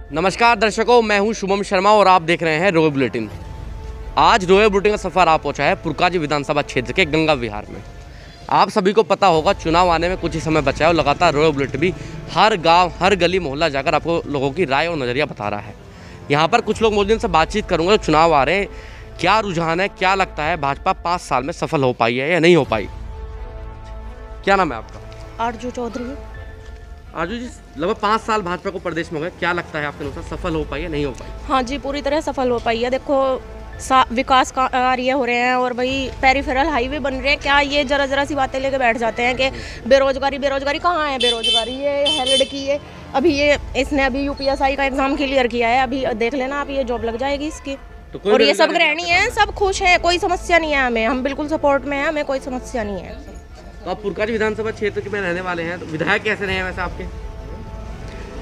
नमस्कार दर्शकों, मैं हूं शुभम शर्मा और आप देख रहे हैं रोए बुलेटिन। आज रोए बुलेटिन का सफ़र आप पहुंचा है पुरकाजी विधानसभा क्षेत्र के गंगा विहार में। आप सभी को पता होगा चुनाव आने में कुछ ही समय बचा है और लगातार रोए बुलेटिन भी हर गांव, हर गली मोहल्ला जाकर आपको लोगों की राय और नज़रिया बता रहा है। यहाँ पर कुछ लोग मौजूद, इनसे बातचीत करूँगा। चुनाव आ रहे हैं, क्या रुझान है, क्या लगता है भाजपा 5 साल में सफल हो पाई है या नहीं हो पाई? क्या नाम है आपका? आरजू चौधरी। आरजू जी, लगभग 5 साल भाजपा को प्रदेश में हो गए, क्या लगता है आपके अनुसार सफल हो पाई है नहीं हो पाई? हाँ जी, पूरी तरह सफल हो पाई है। देखो विकास कार्य हो रहे हैं और वही पेरिफेरल हाईवे बन रहे हैं। क्या ये जरा सी बातें लेके बैठ जाते हैं कि बेरोजगारी कहाँ है? बेरोजगारी ये है लड़की, ये अभी इसने अभी यूपीएसआई का एग्जाम क्लियर किया है, अभी देख लेना आप, ये जॉब लग जाएगी इसकी। तो और ये सब गृहिणी है, सब खुश है, कोई समस्या नहीं है हमें, हम बिल्कुल सपोर्ट में है, हमें कोई समस्या नहीं है। तो आप पुरकाजी विधानसभा क्षेत्र के में रहने वाले हैं, तो विधायक कैसे रहे हैं वैसे आपके?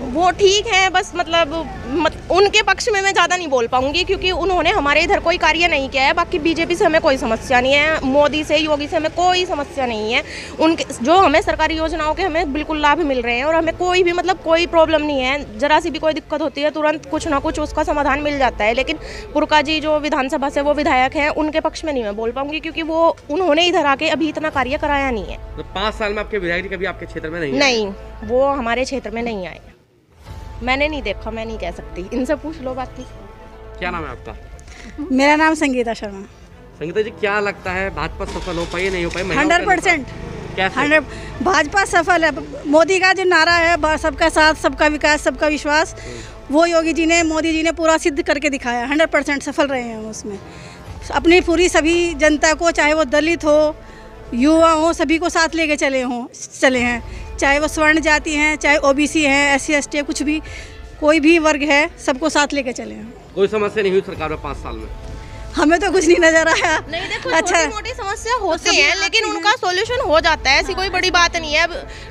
वो ठीक है, बस मतलब उनके पक्ष में मैं ज़्यादा नहीं बोल पाऊंगी क्योंकि उन्होंने हमारे इधर कोई कार्य नहीं किया है। बाकी बीजेपी से हमें कोई समस्या नहीं है, मोदी से, योगी से हमें कोई समस्या नहीं है। उनके जो हमें सरकारी योजनाओं के हमें बिल्कुल लाभ मिल रहे हैं और हमें कोई भी मतलब कोई प्रॉब्लम नहीं है। जरा सी भी कोई दिक्कत होती है तुरंत कुछ ना कुछ उसका समाधान मिल जाता है। लेकिन पुरकाजी जो विधानसभा से वो विधायक हैं, उनके पक्ष में नहीं मैं बोल पाऊंगी क्योंकि वो उन्होंने इधर आके अभी इतना कार्य कराया नहीं है। तो 5 साल में आपके विधायक कभी आपके क्षेत्र में नहीं, वो हमारे क्षेत्र में नहीं आए, मैंने नहीं देखा, मैं नहीं कह सकती, इनसे पूछ लो बाकी। क्या नाम है आपका? मेरा नाम संगीता शर्मा। संगीता जी, क्या लगता है भाजपा सफल हो पाई है नहीं हो पाई? 100%। कैसे? भाजपा सफल है। मोदी का जो नारा है, सबका साथ, सबका विकास, सबका विश्वास, वो योगी जी ने, मोदी जी ने पूरा सिद्ध करके दिखाया। 100% सफल रहे हैं उसमें। अपनी पूरी सभी जनता को, चाहे वो दलित हो, युवा हो, सभी को साथ लेके चले हैं। चाहे वो स्वर्ण जाति हैं, चाहे ओबीसी हैं, SC ST, कुछ भी कोई भी वर्ग है, सबको साथ लेके चले हैं। कोई समस्या नहीं हुई सरकार में 5 साल में? हमें तो कुछ नहीं नजर आया। नहीं, देखो अच्छा, छोटी समस्या होती है लेकिन उनका सॉल्यूशन हो जाता है, ऐसी कोई बड़ी बात नहीं है।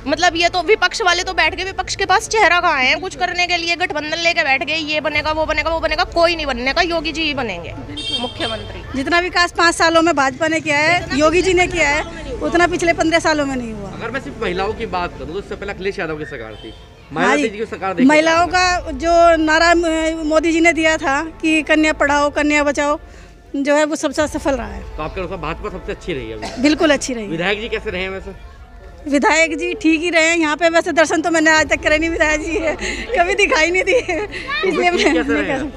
मतलब ये तो विपक्ष वाले तो बैठ गए, विपक्ष के पास चेहरा कहाँ है कुछ करने के लिए? गठबंधन लेके बैठ गए, ये बनेगा, वो बनेगा, वो बनेगा, कोई नहीं बनने का, योगी जी ही बनेंगे मुख्यमंत्री। जितना विकास 5 सालों में भाजपा ने किया है, योगी जी ने किया है, उतना पिछले 15 सालों में नहीं हुआ। अगर मैं सिर्फ महिलाओं की बात करूँ तो इससे पहले अखिलेश यादव की सरकार थी, महिलाओं का जो नारा मोदी जी ने दिया था कि कन्या पढ़ाओ कन्या बचाओ, जो है वो सबसे सफल रहा है। तो आपके अनुसार भाजपा सबसे अच्छी रही है? बिल्कुल अच्छी रही। विधायक जी कैसे रहे हैं वैसे? विधायक जी ठीक ही रहे हैं। यहाँ पे वैसे दर्शन तो मैंने आज तक करे नहीं, विधायक जी है कभी दिखाई नहीं दिए, इसलिए मैं नहीं कह सकती।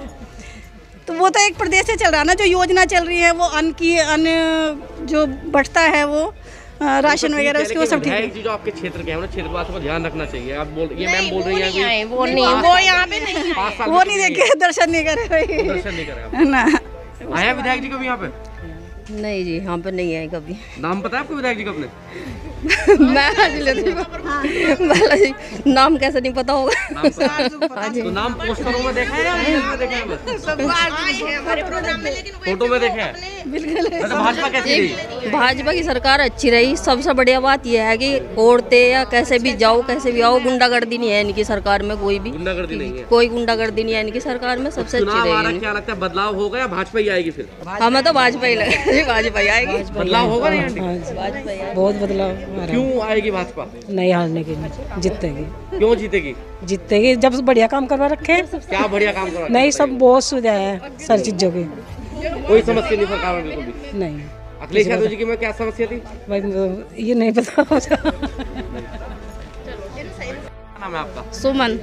तो वो तो एक प्रदेश से चल रहा है ना, जो योजना चल रही है वो अन्न जो बढ़ता है वो राशन वगैरह, उसके वो सब ठीक है। जो आपके क्षेत्र के हैं, क्षेत्र वासियों को ध्यान रखना चाहिए। आप ये मैम बोल रही हैं वो यहाँ पे नहीं, वो नहीं देखे, दर्शन नहीं करे भाई, दर्शन नहीं करे ना। आया विधायक जी कभी यहाँ पे? नहीं जी, यहाँ पे नहीं आए कभी। नाम पता है आपको विधायक जी का अपने? नाम कैसे नहीं पता होगा? तो नाम पोस्टरों में देखा है या रियल में देखा है? फोटो में देखा है। बिल्कुल। भाजपा कैसी रही? भाजपा की सरकार अच्छी रही। सबसे बढ़िया बात यह है कि औरतें या कैसे भी जाओ, कैसे भी आओ, गुंडागर्दी नहीं है इनकी सरकार में, कोई भी गुंडागर्दी नहीं है, कोई गुंडागर्दी नहीं है इनकी सरकार में। सबसे अच्छी रही। क्या लगता है बदलाव होगा या भाजपा ही आएगी फिर? हमें तो भाजपा ही लगा, भाजपा आएगी। बदलाव होगा नहीं? बहुत बदलाव। क्यों आएगी भाजपा? नहीं हारने की, जीतेगी। क्यों जीतेगी? जीतेगी जब बढ़िया काम करवा रखे। क्या बढ़िया काम करवा? नहीं, सब बहुत सुविधा है सारी चीजों की, कोई समस्या नहीं सरकार में बिल्कुल भी नहीं। अखिलेश यादव जी की में क्या समस्या थी भाई? ये नहीं पता। नाम है आपका? सुमन।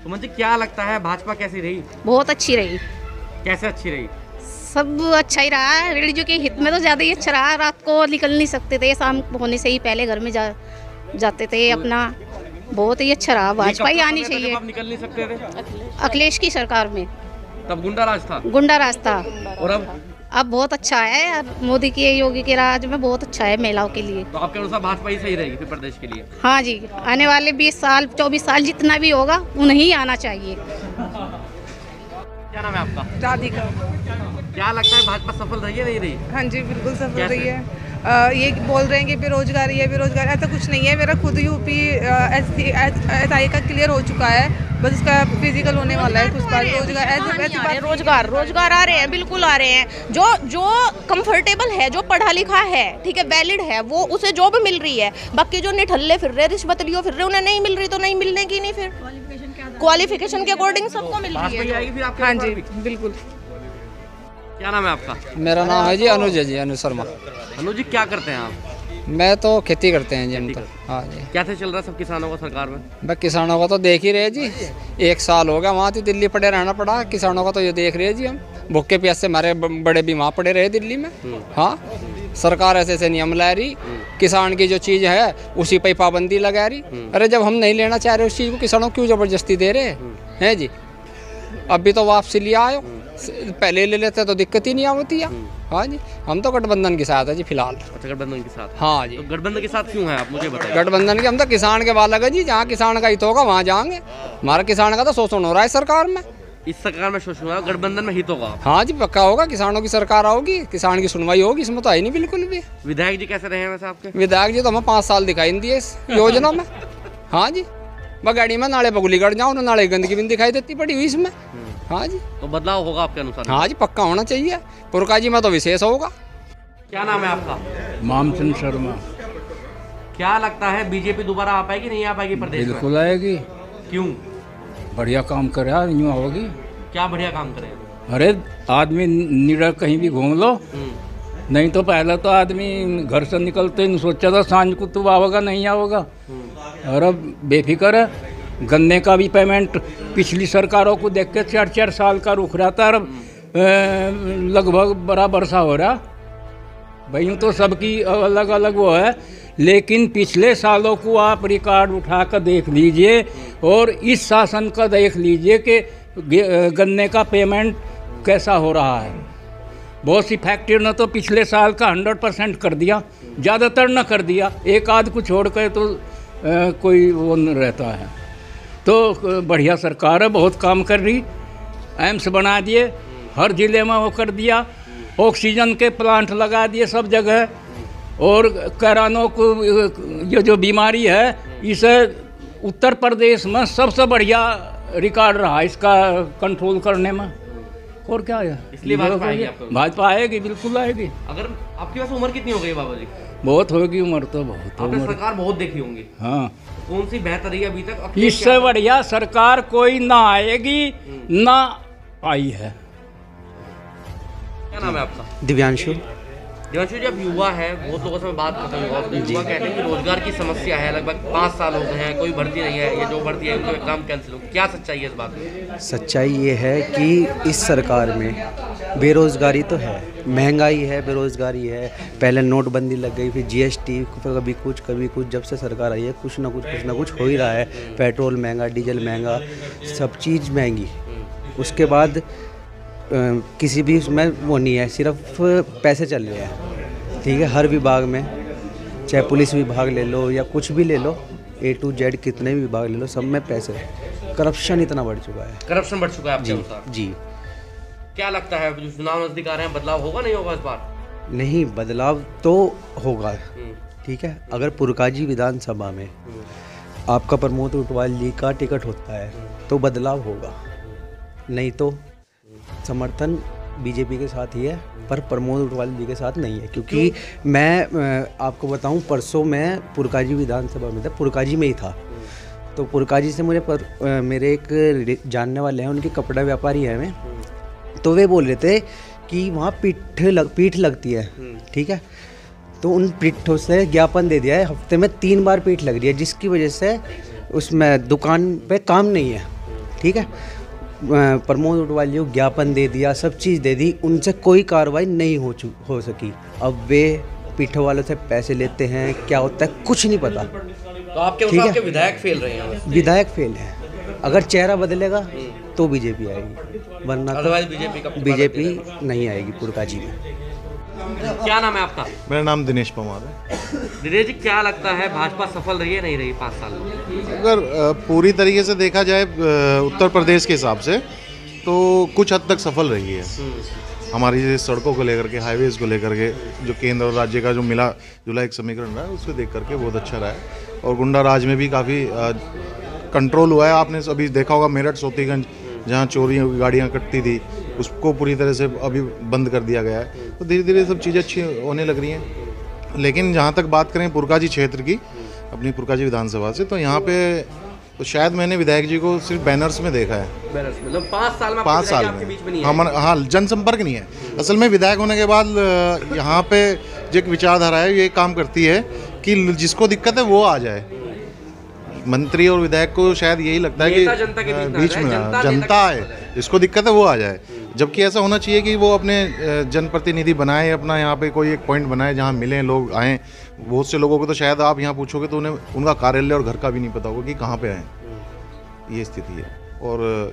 सुमन जी, क्या लगता है भाजपा कैसी रही? बहुत अच्छी रही। कैसे अच्छी रही? सब अच्छा ही रहा, लेडीजों के हित में तो ज़्यादा ही अच्छा रहा। रात को निकल नहीं सकते थे, शाम होने से ही पहले घर में जाते थे अपना। बहुत ही अच्छा रहा, भाजपा ही आनी चाहिए। अब निकल नहीं सकते थे अखिलेश की सरकार में, तब गुंडा राज था। गुंडा राज था। और अब बहुत अच्छा है, मोदी के, योगी के राज में बहुत अच्छा है महिलाओं के लिए। तो आपके अनुसार भाजपा ही सही रहेगी फिर प्रदेश के लिए? हाँ जी, आने वाले 20 साल 24 साल जितना भी होगा उन्हें आना चाहिए। क्या नाम है आपका? राधिका। क्या लगता है भाजपा सफल रही है नहीं रही? हाँ जी, बिल्कुल सफल रही है। ये बोल रहे हैं कि बेरोजगारी है, बेरोजगारी, ऐसा कुछ नहीं है। मेरा खुद यूपी SI का क्लियर हो चुका है, बस उसका फिजिकल होने वाला है कुछ बार। रोजगार आ रहे हैं, बिल्कुल आ रहे हैं। जो कंफर्टेबल है, जो पढ़ा लिखा है, ठीक है, वैलिड है, वो उसे जॉब मिल रही है। बाकी जो निठल्ले फिर रहे, रिश्वत लियो फिर रहे, उन्हें नहीं मिल रही तो नहीं मिलने की नहीं। फिर क्वालिफिकेशन के अकॉर्डिंग सबको मिल पास रही में ही है। आएगी फिर आपके हाँ परिवार जी भी? बिल्कुल। क्या नाम है आपका? मेरा नाम है जी अनुज शर्मा। अनुज जी, क्या करते हैं आप? मैं तो खेती करते हैं जी हम तो। हाँ जी। कैसे चल रहा है सब किसानों का सरकार में? भाई किसानों का तो देख ही रहे जी, 1 साल हो गया वहाँ से दिल्ली पड़े रहना पड़ा। किसानों का तो ये देख रहे जी, हम भूखे प्यासे हमारे बड़े भी वहाँ पड़े रहे दिल्ली में। हाँ, सरकार ऐसे ऐसे नियम ला रही, किसान की जो चीज़ है उसी पर पाबंदी लगा रही। अरे जब हम नहीं लेना चाह रहे उस चीज़ को, किसानों को क्यों ज़बरदस्ती दे रहे हैं जी? अभी तो वापसी लिया आयो, पहले ले लेते तो दिक्कत ही नहीं होती है। हाँ जी, हम तो गठबंधन के साथ है जी फिलहाल। अच्छा, गठबंधन के साथ? हाँ जी। तो गठबंधन के साथ क्यों है आप, मुझे बताइए। गठबंधन के हम तो किसान के बालक है जी, जहाँ किसान का हित होगा वहाँ जाएंगे। हमारा किसान का तो शोषण हो रहा है सरकार में। इस सरकार में शोषण हुआ, गठबंधन में हित होगा? हाँ जी, पक्का होगा। किसानों की सरकार आओगी, किसान की सुनवाई होगी, इसमें तो आई नहीं बिल्कुल भी। विधायक जी कैसे रहे हैं वैसे आपके? विधायक जी तो हमें 5 साल दिखाई नहीं दिए इस योजना में। हाँ जी, मैं गाड़ी में नाले बगुलीगढ़ जाऊँ ना, नाले गंदगी भी नहीं दिखाई देती पड़ी हुई इसमें। हाँ जी, तो बदलाव होगा आपके अनुसार? हाँ जी, पक्का होना चाहिए। पुरका जी में तो विशेष होगा। क्या नाम है आपका? मामचंद शर्मा। क्या लगता है बीजेपी दोबारा आ पाएगी, नहीं आ पाएगी प्रदेश में? बिल्कुल आएगी। क्यों? बढ़िया काम करे यार, यूँ होगी। क्या बढ़िया काम करे? अरे आदमी निडर कहीं भी घूम लो, नहीं तो पहले तो आदमी घर से निकलते ही सोचा था सांझ को तू आओगा नहीं आओगा। और अब बेफिक्र है। गन्ने का भी पेमेंट पिछली सरकारों को देख के 4-4 साल का रुक रहा था, अब लगभग बराबर सा हो रहा। भाई यूँ तो सबकी अलग अलग वो है, लेकिन पिछले सालों को आप रिकॉर्ड उठा कर देख लीजिए और इस शासन का देख लीजिए कि गन्ने का पेमेंट कैसा हो रहा है। बहुत सी फैक्ट्री ने तो पिछले साल का 100% कर दिया, ज़्यादातर न कर दिया, एक आध को छोड़ कर तो कोई वो न रहता है। तो बढ़िया सरकार है, बहुत काम कर रही। एम्स बना दिए, हर ज़िले में वो कर दिया, ऑक्सीजन के प्लांट लगा दिए सब जगह। और किसानों को ये जो बीमारी है, इसे उत्तर प्रदेश में सबसे बढ़िया रिकॉर्ड रहा इसका कंट्रोल करने में। और क्या है, इसलिए भाजपा आएगी आपको? भाजपा आएगी, बिल्कुल आएगी। अगर आपकी वैसे उम्र कितनी हो गई बाबा जी? बहुत होगी उम्र तो, बहुत आपने उम्र। सरकार बहुत देखी होंगी। हाँ, कौन सी बेहतर रही अभी तक? इससे बढ़िया सरकार कोई ना आएगी, ना आई है। क्या नाम है आपका? दिव्यांशु। दिव्यांशु जी, अब युवा है, बहुत लोगों से मैं बात करता हूँ, तो युवा कहते हैं कि रोजगार की समस्या है, लगभग 5 साल हो गए हैं, कोई भर्ती नहीं है, ये जो भर्ती है उनका काम कैंसिल हो। क्या सच्चाई है इस बात में? सच्चाई ये है कि इस सरकार में बेरोज़गारी तो है, महंगाई है, बेरोज़गारी है। पहले नोटबंदी लग गई, फिर जीएसटी, कभी कुछ। जब से सरकार आई है कुछ ना कुछ हो ही रहा है। पेट्रोल महंगा, डीजल महंगा, सब चीज़ महंगी। उसके बाद किसी भी उसमें वो नहीं है, सिर्फ पैसे चल रहे हैं। ठीक है, हर विभाग में, चाहे पुलिस विभाग ले लो या कुछ भी ले लो, A to Z कितने भी विभाग ले लो, सब में पैसे। करप्शन इतना बढ़ चुका है। करप्शन बढ़ चुका है आपके अनुसार? जी। क्या लगता है जो चुनाव नजदीक आ रहे हैं, बदलाव होगा नहीं होगा इस बार? नहीं, बदलाव तो होगा। ठीक है, अगर पुरकाजी विधानसभा में आपका प्रमोद ऊंटवाल जी का टिकट होता है तो बदलाव होगा, नहीं तो समर्थन बीजेपी के साथ ही है, पर प्रमोद ऊंटवाल जी के साथ नहीं है। क्योंकि मैं आपको बताऊं, परसों मैं पुरकाजी विधानसभा में था, पुरकाजी में ही था। तो पुरकाजी से मुझे मेरे एक जानने वाले हैं, उनके कपड़ा व्यापारी है मैं, तो वे बोल रहे थे कि वहाँ पीठ लगती है। ठीक है, तो उन पीठों से ज्ञापन दे दिया है, हफ्ते में 3 बार पीठ लग रही है, जिसकी वजह से उसमें दुकान पे काम नहीं है। ठीक है, प्रमोद ऊंटवाल जी को ज्ञापन दे दिया, सब चीज़ दे दी, उनसे कोई कार्रवाई नहीं हो सकी। अब वे पीठों वालों से पैसे लेते हैं, क्या होता है कुछ नहीं पता। तो आपके अनुसार आपके विधायक फेल रहे हैं? विधायक फेल है। अगर चेहरा बदलेगा तो बीजेपी आएगी, वरना बीजेपी नहीं आएगी पुरकाजी में। क्या नाम है आपका? मेरा नाम दिनेश पवार है। दिनेश जी, क्या लगता है भाजपा सफल रही है नहीं रही 5 साल में? अगर पूरी तरीके से देखा जाए उत्तर प्रदेश के हिसाब से तो कुछ हद तक सफल रही है। हमारी सड़कों को लेकर के, हाईवेज़ को लेकर के, जो केंद्र और राज्य का जो मिला जुला एक समीकरण रहा है, उसको देख करके बहुत अच्छा रहा है। और गुंडा राज में भी काफ़ी कंट्रोल हुआ है। आपने अभी देखा होगा मेरठ सोतीगंज, जहाँ चोरी गाड़ियाँ कटती थी, उसको पूरी तरह से अभी बंद कर दिया गया है। तो धीरे धीरे सब चीज़ें अच्छी होने लग रही हैं। लेकिन जहाँ तक बात करें पुरकाजी क्षेत्र की, अपनी पुरकाजी विधानसभा से, तो यहाँ पे तो शायद मैंने विधायक जी को सिर्फ बैनर्स में देखा है। बैनर्स में, मतलब 5 साल में 5 साल आपके में बीच में नहीं है। हाँ, जनसंपर्क नहीं है। असल में विधायक होने के बाद यहाँ पे जो एक विचारधारा है ये काम करती है कि जिसको दिक्कत है वो आ जाए। मंत्री और विधायक को शायद यही लगता है कि जनता के बीच में जनता है, जिसको दिक्कत है वो आ जाए, जबकि ऐसा होना चाहिए कि वो अपने जनप्रतिनिधि बनाए, अपना यहाँ पे कोई एक पॉइंट बनाए जहाँ मिलें लोग, आएँ। बहुत से लोगों को तो शायद आप यहाँ पूछोगे तो उन्हें उनका कार्यालय और घर का भी नहीं पता होगा कि कहाँ पे आए। ये स्थिति है। और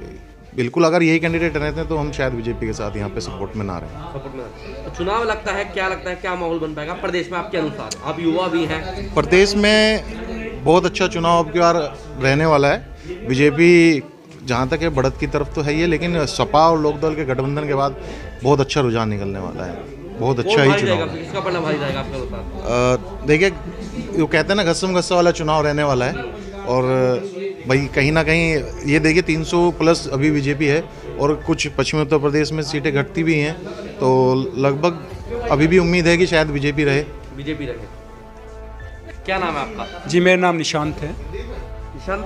बिल्कुल अगर यही कैंडिडेट रहते हैं तो हम शायद बीजेपी के साथ यहाँ पे सपोर्ट में ना रहें। सपोर्ट में तो चुनाव लगता है, क्या लगता है क्या माहौल बन पाएगा प्रदेश में आपके अनुसार? आप युवा भी हैं। प्रदेश में बहुत अच्छा चुनाव अब की बार रहने वाला है। बीजेपी जहाँ तक है बढ़त की तरफ तो है ही, लेकिन सपा और लोकदल के गठबंधन के बाद बहुत अच्छा रुझान निकलने वाला है। बहुत अच्छा ही चुनाव। किसका पलड़ा भारी जाएगा आपके अनुसार? देखिए, वो कहते हैं ना घसम घसा वाला चुनाव रहने वाला है। और भाई कहीं ना कहीं ये देखिए 300 प्लस अभी बीजेपी है और कुछ पश्चिमी उत्तर प्रदेश में सीटें घटती भी हैं, तो लगभग अभी भी उम्मीद है कि शायद बीजेपी रहे। बीजेपी रहे। क्या नाम है आपका? जी मेरा नाम निशांत है। निशांत,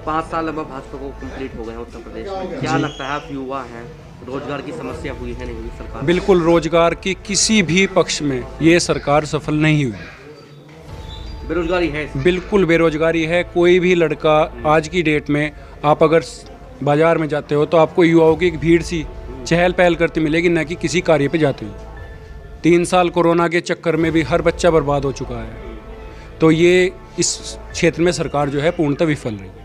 5 साल अब भाजपा को कंप्लीट हो गए हैं उत्तर प्रदेश में, क्या लगता है? आप युवा हैं, रोजगार की समस्या हुई है नहीं हुई सरकार? बिल्कुल, रोजगार की किसी भी पक्ष में ये सरकार सफल नहीं हुई। बेरोजगारी है, बिल्कुल बेरोजगारी है। कोई भी लड़का आज की डेट में आप अगर बाजार में जाते हो तो आपको युवाओं की एक भीड़ सी चहल पहल करती मिलेगी, न कि किसी कार्य पे जाते हो। 3 साल कोरोना के चक्कर में भी हर बच्चा बर्बाद हो चुका है। तो ये इस क्षेत्र में सरकार जो है पूर्णतः विफल रही है।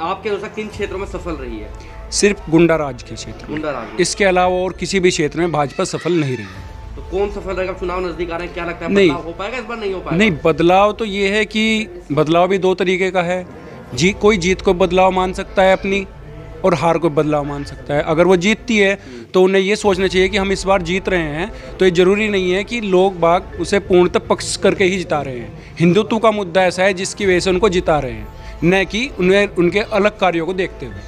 आपके अनुसार किन क्षेत्रों में सफल रही है? सिर्फ गुंडा राज के क्षेत्र, गुंडा राज। इसके अलावा और किसी भी क्षेत्र में भाजपा सफल नहीं रही है। तो कौन सफल रहेगा? चुनाव नजदीक आ रहे हैं, क्या लगता है नहीं बदलाव हो पाएगा इस बार? नहीं हो पाएगा? नहीं, बदलाव तो ये है कि बदलाव भी 2 तरीके का है। कोई जीत को बदलाव मान सकता है अपनी, और हार को बदलाव मान सकता है। अगर वो जीतती है तो उन्हें ये सोचना चाहिए कि हम इस बार जीत रहे हैं, तो ये जरूरी नहीं है कि लोग बाग उसे पूर्णतः पक्ष करके ही जिता रहे हैं। हिंदुत्व का मुद्दा ऐसा है जिसकी वजह से उनको जिता रहे हैं, न कि उन्हें उनके अलग कार्यों को देखते हुए।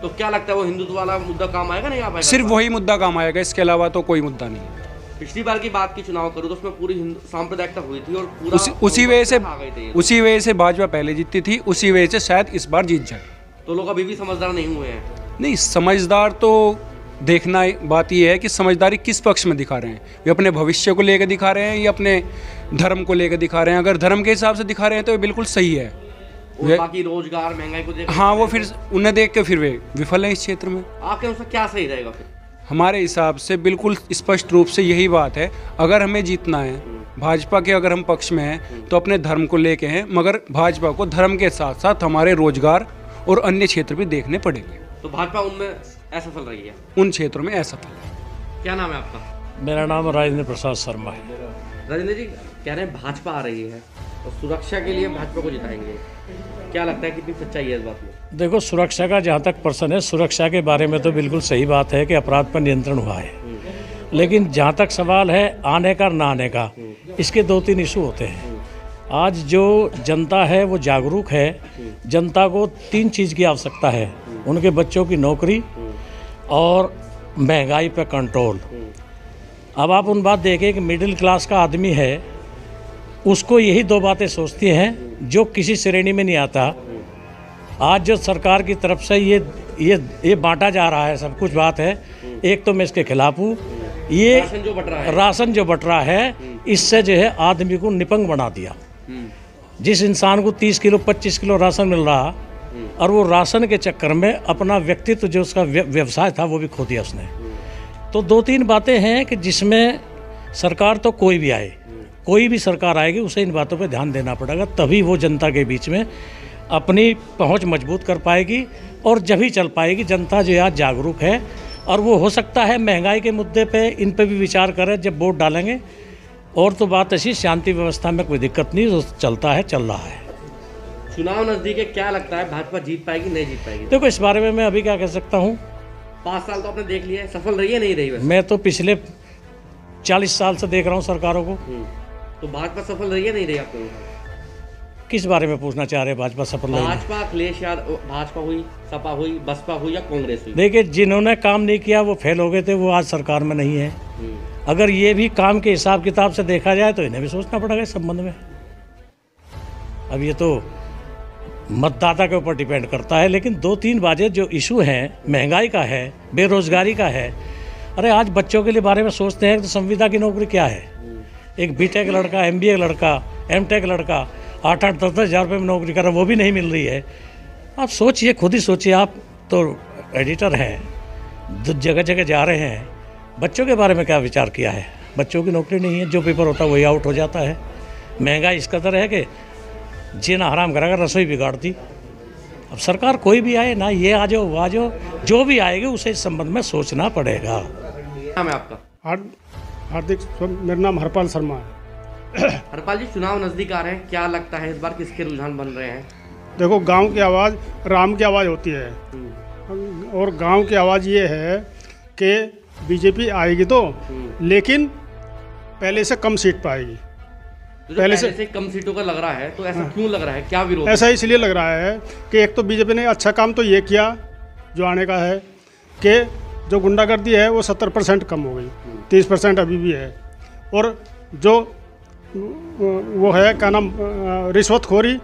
तो क्या लगता है वो हिंदुत्व वाला मुद्दा काम आएगा? नहीं आ पाएगा? सिर्फ वही मुद्दा काम आएगा, इसके अलावा तो कोई मुद्दा नहीं है। पिछली बार की बात की चुनाव करूँ तो उसमें पूरी सांप्रदायिकता हुई थी और पूरा उसी वजह से भाजपा पहले जीतती थी, उसी वजह से शायद इस बार जीत जाए। तो लोग अभी भी समझदार नहीं हुए हैं? नहीं, समझदार तो देखना बात यह है कि समझदारी किस पक्ष में दिखा रहे हैं। वे अपने भविष्य को लेकर दिखा रहे हैं या अपने धर्म को लेकर दिखा रहे हैं? अगर धर्म के हिसाब से दिखा रहे हैं तो ये बिल्कुल सही है। और बाकी रोजगार महंगाई को देख, हाँ, वो फिर उन्हें देख के फिर वे विफल हैं इस क्षेत्र में। आपके अनुसार क्या सही रहेगा फिर? हमारे हिसाब से बिल्कुल स्पष्ट रूप से यही बात है, अगर हमें जीतना है, भाजपा के अगर हम पक्ष में हैं तो अपने धर्म को लेके हैं, मगर भाजपा को धर्म के साथ साथ हमारे रोजगार और अन्य क्षेत्र भी देखने पड़ेंगे। तो भाजपा उनमें असफल रही है? उन क्षेत्रों में असफल। क्या नाम है आपका? मेरा नाम राजेंद्र प्रसाद शर्मा है। राजेंद्र जी, कह रहे हैं भाजपा आ रही है और सुरक्षा के लिए भाजपा को जिताएंगे, क्या लगता है कितनी सच्चाई है इस बात में? देखो, सुरक्षा का जहाँ तक प्रश्न है, सुरक्षा के बारे में तो बिल्कुल सही बात है कि अपराध पर नियंत्रण हुआ है, लेकिन जहाँ तक सवाल है आने का ना आने का, इसके 2-3 इशू होते हैं। आज जो जनता है वो जागरूक है। जनता को 3 चीज़ की आवश्यकता है, उनके बच्चों की नौकरी और महंगाई पर कंट्रोल। अब आप उन बात देखें कि मिडिल क्लास का आदमी है, उसको यही 2 बातें सोचती हैं जो किसी श्रेणी में नहीं आता। आज जो सरकार की तरफ से ये बांटा जा रहा है सब कुछ बात है, एक तो मैं इसके खिलाफ हूँ। ये राशन जो बट रहा है, इससे जो है आदमी को निपंग बना दिया। जिस इंसान को 30 किलो 25 किलो राशन मिल रहा, और वो राशन के चक्कर में अपना व्यक्तित्व जो उसका व्यवसाय था वो भी खो दिया उसने। तो 2-3 बातें हैं कि जिसमें सरकार तो कोई भी आए, कोई भी सरकार आएगी उसे इन बातों पे ध्यान देना पड़ेगा, तभी वो जनता के बीच में अपनी पहुंच मजबूत कर पाएगी और जब ही चल पाएगी। जनता जो आज जागरूक है, और वो हो सकता है महंगाई के मुद्दे पे इन पे भी विचार करें जब वोट डालेंगे। और तो बात ऐसी, शांति व्यवस्था में कोई दिक्कत नहीं, जो चलता है चल रहा है। चुनाव नजदीक है, क्या लगता है भाजपा जीत पाएगी नहीं जीत पाएगी? देखो, इस बारे में मैं अभी क्या कह सकता हूँ। 5 साल तो आपने देख लिया है, सफल रही है नहीं रही? मैं तो पिछले 40 साल से देख रहा हूँ सरकारों को। तो भाजपा सफल रही है नहीं रही आपको? किस बारे में पूछना चाह रहे हैं? भाजपा सफल रही? भाजपा अखिलेश यादव, भाजपा हुई, सपा हुई, बसपा हुई या कांग्रेस हुई? देखिए, जिन्होंने काम नहीं किया वो फेल हो गए थे, वो आज सरकार में नहीं है। अगर ये भी काम के हिसाब किताब से देखा जाए तो इन्हें भी सोचना पड़ेगा इस संबंध में। अब ये तो मतदाता के ऊपर डिपेंड करता है। लेकिन 2-3 बातें जो इशू हैं, महंगाई का है, बेरोजगारी का है। अरे आज बच्चों के लिए बारे में सोचते हैं तो संविदा की नौकरी क्या है। एक बीटेक लड़का, MBA लड़का, MTech लड़का 8-8, 10-10 हज़ार रुपये में नौकरी कर रहा है, वो भी नहीं मिल रही है। आप सोचिए, खुद ही सोचिए, आप तो एडिटर हैं, जगह जगह जा रहे हैं, बच्चों के बारे में क्या विचार किया है। बच्चों की नौकरी नहीं है, जो पेपर होता है वही आउट हो जाता है। महंगाई इस कदर है कि जीना हराम करेगा, रसोई बिगाड़ दी। अब सरकार कोई भी आए ना, ये आ जाओ वो आ जाओ, जो भी आएगी उसे इस संबंध में सोचना पड़ेगा। नाम है आपका? हार्दिक, मेरा नाम हरपाल शर्मा है। हरपाल जी, चुनाव नज़दीक आ रहे हैं, क्या लगता है इस बार किसके रुझान बन रहे हैं? देखो, गांव की आवाज़ राम की आवाज़ होती है, और गांव की आवाज़ ये है कि बीजेपी आएगी तो, लेकिन पहले से कम सीट पाएगी। तो पहले से कम सीटों का लग रहा है, तो ऐसा क्यों लग रहा है, क्या विरोध? ऐसा इसलिए लग रहा है कि एक तो बीजेपी ने अच्छा काम तो ये किया जो आने का है कि जो गुंडागर्दी है वो 70% कम हो गई, 30% अभी भी है। और जो वो है क्या नाम, रिश्वतखोरी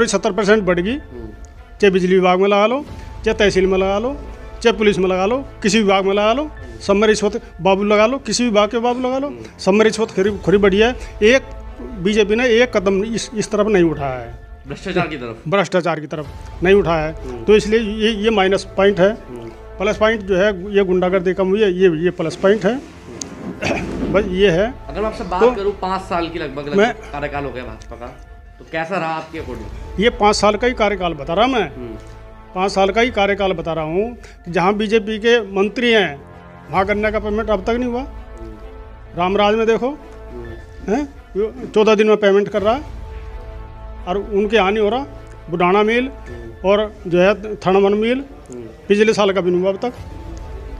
70% बढ़ गई। चाहे बिजली विभाग में लगा लो, चाहे तहसील में लगा लो, चाहे पुलिस में लगा लो, किसी विभाग में लगा लो, सब में रिश्वत बाबू लगा लो, किसी विभाग के बाबू लगा लो, सब में रिश्वतखोरी बढ़ी है। एक बीजेपी ने एक कदम इस तरफ नहीं उठाया है, भ्रष्टाचार की तरफ नहीं उठाया है। तो इसलिए ये माइनस पॉइंट है। प्लस पॉइंट जो है ये गुंडागर्दी कम हुई है, ये प्लस पॉइंट है। बस ये है। अगर मैं आपसे बात करूं, 5 साल की लगभग कार्यकाल हो गया भाजपा का, तो कैसा रहा आपके अकॉर्डिंग? ये 5 साल का ही कार्यकाल बता रहा मैं, 5 साल का ही कार्यकाल बता रहा हूँ कि जहाँ बीजेपी के मंत्री हैं वहाँ गन्ने का पेमेंट अब तक नहीं हुआ। रामराज में देखो, 14 दिन में पेमेंट कर रहा है, और उनके यहाँ नहीं हो रहा। बुढ़ाना मिल और जो है थर्मन मिल पिछले साल का भी नहीं हुआ अब तक,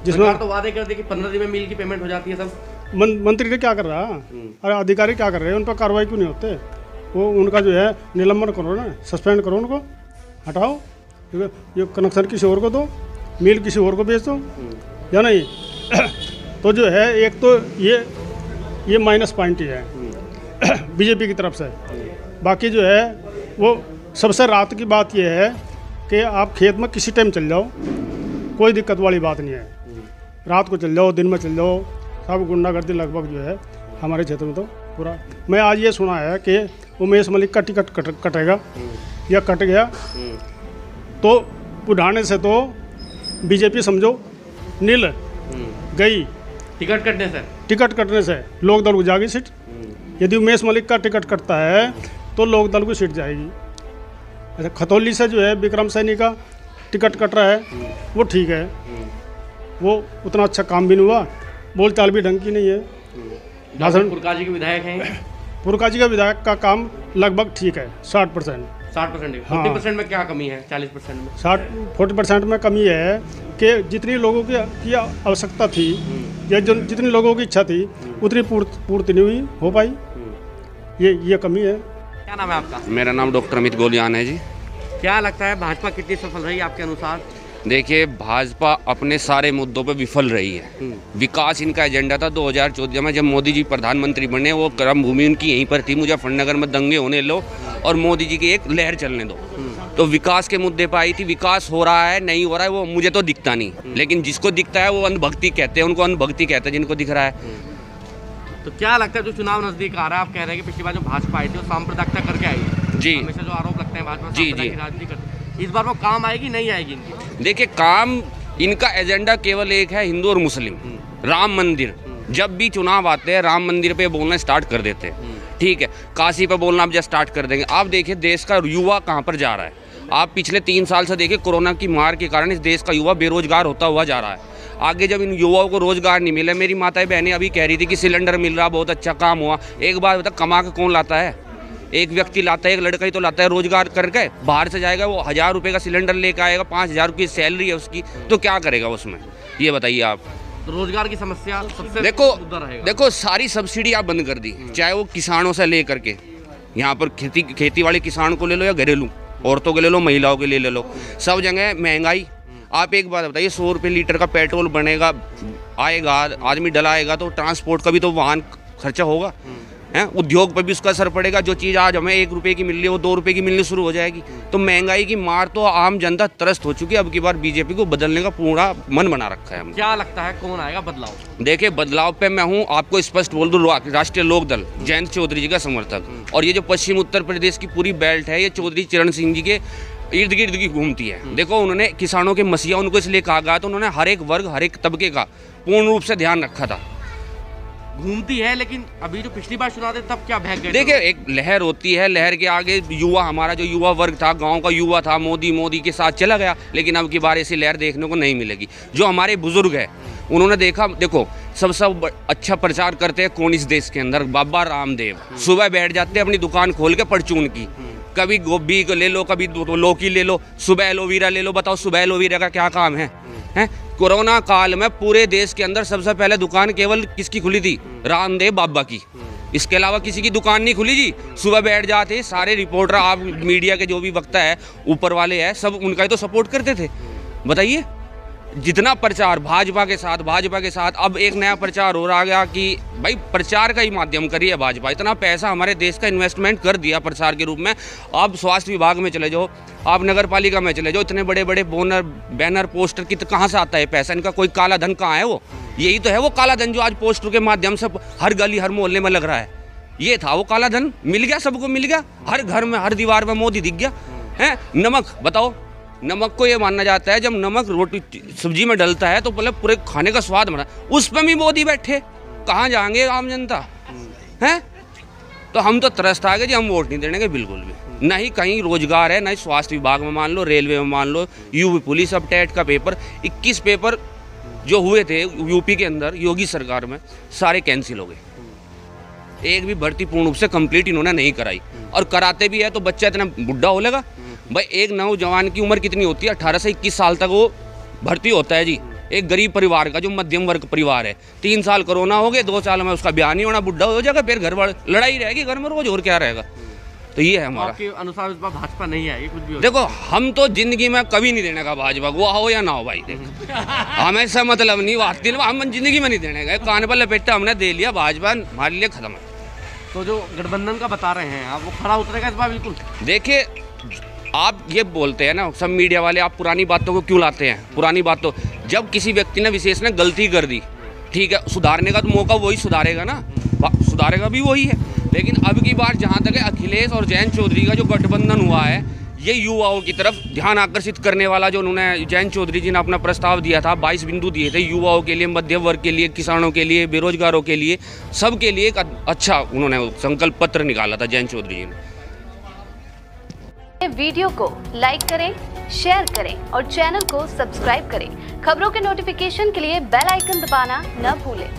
जिसमें तो वादे कर दिए कि 15 दिन में मिल की पेमेंट हो जाती है। सब मंत्री ने क्या कर रहा है, अरे अधिकारी क्या कर रहे हैं, उन पर कार्रवाई क्यों नहीं होते? वो उनका जो है निलंबन करो ना, सस्पेंड करो, उनको हटाओ, ये कनेक्शन किसी और को दो, मिल किसी और को बेच दो, या नहीं? तो जो है एक तो ये माइनस पॉइंट ही है बीजेपी की तरफ से। बाकी जो है वो सबसे राहत की बात ये है कि आप खेत में किसी टाइम चल जाओ, कोई दिक्कत वाली बात नहीं है। रात को चल जाओ, दिन में चल जाओ, सब गुंडागर्दी लगभग जो है हमारे क्षेत्र में तो पूरा। मैं आज ये सुना है कि उमेश मलिक का टिकट कटेगा या कट गया, तो बुढ़ाने से तो बीजेपी समझो नील गई। टिकट कटने से लोक दल को जाएगी सीट। यदि उमेश मलिक का टिकट कटता है तो लोक दल को सीट जाएगी। अच्छा, खतौली से जो है विक्रम सैनी का टिकट कट रहा है, वो ठीक है, वो उतना अच्छा काम भी नहीं हुआ, बोलचाल भी ढंग की नहीं है। भाषण पुरकाजी के विधायक हैं, पुरकाजी का विधायक का काम लगभग ठीक है, 60%। 40% में क्या कमी है? 40% में 40% में कमी है कि जितनी लोगों की आवश्यकता थी या जितनी लोगों की इच्छा थी उतनी पूर्ति नहीं हुई हो पाई, ये कमी है। क्या नाम है आपका? मेरा नाम डॉक्टर अमित गोलियान है जी। क्या लगता है भाजपा कितनी सफल रही आपके अनुसार? देखिए, भाजपा अपने सारे मुद्दों पे विफल रही है। विकास इनका एजेंडा था 2014 में, जब मोदी जी प्रधानमंत्री बने, वो कर्म भूमि उनकी यहीं पर थी। मुजफ्फरनगर में दंगे होने लो और मोदी जी की एक लहर चलने दो। तो विकास के मुद्दे पर आई थी। विकास हो रहा है नहीं हो रहा है वो मुझे तो दिखता नहीं, लेकिन जिसको दिखता है वो अंधभक्ति कहते हैं, उनको अंधभक्ति कहते हैं जिनको दिख रहा है। तो क्या लगता है जो चुनाव नजदीक आ रहा है, आप कह रहे हैं कि पिछली बार जो भाजपा आई थी वो सांप्रदायिकता करके आई जी, हमेशा जो आरोप लगते हैं भाजपा जी, राजनीति करती, इस बार वो काम आएगी नहीं आएगी इनकी? देखिए, काम इनका एजेंडा केवल एक है, हिंदू और मुस्लिम। राम मंदिर, जब भी चुनाव आते हैं राम मंदिर पे बोलना स्टार्ट कर देते हैं, ठीक है। काशी पे बोलना अब जब स्टार्ट कर देंगे। आप देखिए देश का युवा कहाँ पर जा रहा है। आप पिछले 3 साल से देखिए, कोरोना की मार के कारण इस देश का युवा बेरोजगार होता हुआ जा रहा है। आगे जब इन युवाओं को रोजगार नहीं मिले, मेरी माताएं बहनें अभी कह रही थी कि सिलेंडर मिल रहा, बहुत अच्छा काम हुआ। एक बार बता, कमा के कौन लाता है? एक व्यक्ति लाता है, एक लड़का ही तो लाता है रोजगार करके। बाहर से जाएगा वो 1000 रुपये का सिलेंडर लेकर आएगा, 5000 रुपये सैलरी है उसकी, तो क्या करेगा उसमें? ये बताइए आप। तो रोजगार की समस्या सबसे देखो सारी सब्सिडी आप बंद कर दी, चाहे वो किसानों से ले करके, यहाँ पर खेती वाले किसान को ले लो या घरेलू औरतों के ले लो, महिलाओं के लिए ले लो, सब जगह महंगाई। आप एक बात बताइए, 100 रुपये लीटर का पेट्रोल बनेगा, आएगा, आदमी डलाएगा तो ट्रांसपोर्ट का भी तो वाहन खर्चा होगा। हैं, उद्योग पर भी उसका असर पड़ेगा। जो चीज़ आज हमें 1 रुपये की मिल रही है वो 2 रुपये की मिलनी शुरू हो जाएगी। तो महंगाई की मार तो आम जनता त्रस्त हो चुकी है। अब की बार बीजेपी को बदलने का पूरा मन बना रखा है हमने। क्या लगता है कौन आएगा बदलाव? देखिए, बदलाव पे मैं हूँ आपको स्पष्ट बोल दूँ, राष्ट्रीय लोकदल जयंत चौधरी जी का समर्थक। और ये जो पश्चिम उत्तर प्रदेश की पूरी बेल्ट है, ये चौधरी चरण सिंह जी के इर्द गिर्द की घूमती है। देखो, उन्होंने किसानों के मसीहा उनको इसलिए कहा गया तो उन्होंने हर एक वर्ग, हर एक तबके का पूर्ण रूप से ध्यान रखा था। घूमती है, लेकिन अभी जो पिछली बार चुनाव थे तब क्या बहक गए? देखिए, एक लहर होती है, लहर के आगे युवा, हमारा जो युवा वर्ग था, गांव का युवा था, मोदी के साथ चला गया। लेकिन अब की बार ऐसी लहर देखने को नहीं मिलेगी। जो हमारे बुजुर्ग हैं उन्होंने देखा, देखो सबसे अच्छा प्रचार करते हैं कौन इस देश के अंदर? बाबा रामदेव। सुबह बैठ जाते हैं अपनी दुकान खोल के परचून की, कभी गोभी को ले लो, कभी लौकी ले लो, सुबह एलोवेरा ले लो। बताओ सुबह एलोवेरा का क्या काम है? कोरोना काल में पूरे देश के अंदर सबसे पहले दुकान केवल किसकी खुली थी? रामदेव बाबा की। इसके अलावा किसी की दुकान नहीं खुली जी। सुबह बैठ जाते सारे रिपोर्टर, आप मीडिया के जो भी वक्ता है, ऊपर वाले हैं, सब उनका ही तो सपोर्ट करते थे। बताइए, जितना प्रचार भाजपा के साथ अब एक नया प्रचार हो रहा गया कि भाई प्रचार का ही माध्यम करिए भाजपा। इतना पैसा हमारे देश का इन्वेस्टमेंट कर दिया प्रचार के रूप में। आप स्वास्थ्य विभाग में चले जाओ, आप नगर पालिका में चले जाओ, इतने बड़े बड़े बैनर पोस्टर की कहाँ से आता है पैसा? इनका कोई काला धन कहाँ है? वो यही तो है वो काला धन जो आज पोस्टर के माध्यम से हर गली हर मोहल्ले में लग रहा है। ये था वो काला धन, मिल गया, सबको मिल गया। हर घर में, हर दीवार में मोदी दिख गया है। नमक, बताओ, नमक को ये माना जाता है जब नमक रोटी सब्जी में डलता है तो मतलब पूरे खाने का स्वाद बना, उस पर भी मोदी बैठे। कहाँ जाएंगे आम जनता? हैं? तो हम तो त्रस्त आ गए जी, हम वोट नहीं देंगे बिल्कुल भी। ना ही कहीं रोजगार है, ना ही स्वास्थ्य विभाग में मान लो, रेलवे में मान लो, यूपी पुलिस। अब टेट का पेपर 21 पेपर जो हुए थे यूपी के अंदर योगी सरकार में, सारे कैंसिल हो गए। एक भी भर्ती पूर्ण रूप से कंप्लीट इन्होंने नहीं कराई। और कराते भी है तो बच्चा इतना बुढ़ा हो लेगा? भाई, एक नौजवान की उम्र कितनी होती है? 18 से 21 साल तक वो भर्ती होता है जी। एक गरीब परिवार का, जो मध्यम वर्ग परिवार है, 3 साल कोरोना हो गए, 2 साल में उसका ब्याह नहीं होना, बुढ़ा हो जाएगा, फिर घर वाले लड़ाई रहेगी घर में रोज, और क्या रहेगा? तो ये है हमारा। आपके अनुसार इस बार भाजपा नहीं आएगी कुछ भी? देखो, हम तो जिंदगी में कभी नहीं देने का भाजपा, वो हो या ना हो भाई। हमेशा मतलब नहीं, हम जिंदगी में नहीं देने का। कान पर लपेटा हमने दे लिया, भाजपा हमारे लिए खत्म है। तो जो गठबंधन का बता रहे हैं आप, वो खड़ा उतरेगा इस बार बिल्कुल? देखिए, आप ये बोलते हैं ना सब मीडिया वाले, आप पुरानी बातों को क्यों लाते हैं? पुरानी बातों, जब किसी व्यक्ति ने विशेष ने गलती कर दी, ठीक है, सुधारने का तो मौका वही सुधारेगा ना, सुधारेगा भी वही है। लेकिन अब की बार जहाँ तक है, अखिलेश और जयंत चौधरी का जो गठबंधन हुआ है, ये युवाओं की तरफ ध्यान आकर्षित करने वाला, जो उन्होंने जयंत चौधरी जी ने अपना प्रस्ताव दिया था, 22 बिंदु दिए थे युवाओं के लिए, मध्यम वर्ग के लिए, किसानों के लिए, बेरोजगारों के लिए, सबके लिए एक अच्छा उन्होंने संकल्प पत्र निकाला था जयंत चौधरी जी ने। वीडियो को लाइक करें, शेयर करें और चैनल को सब्सक्राइब करें। खबरों के नोटिफिकेशन के लिए बेल आइकन दबाना न भूलें।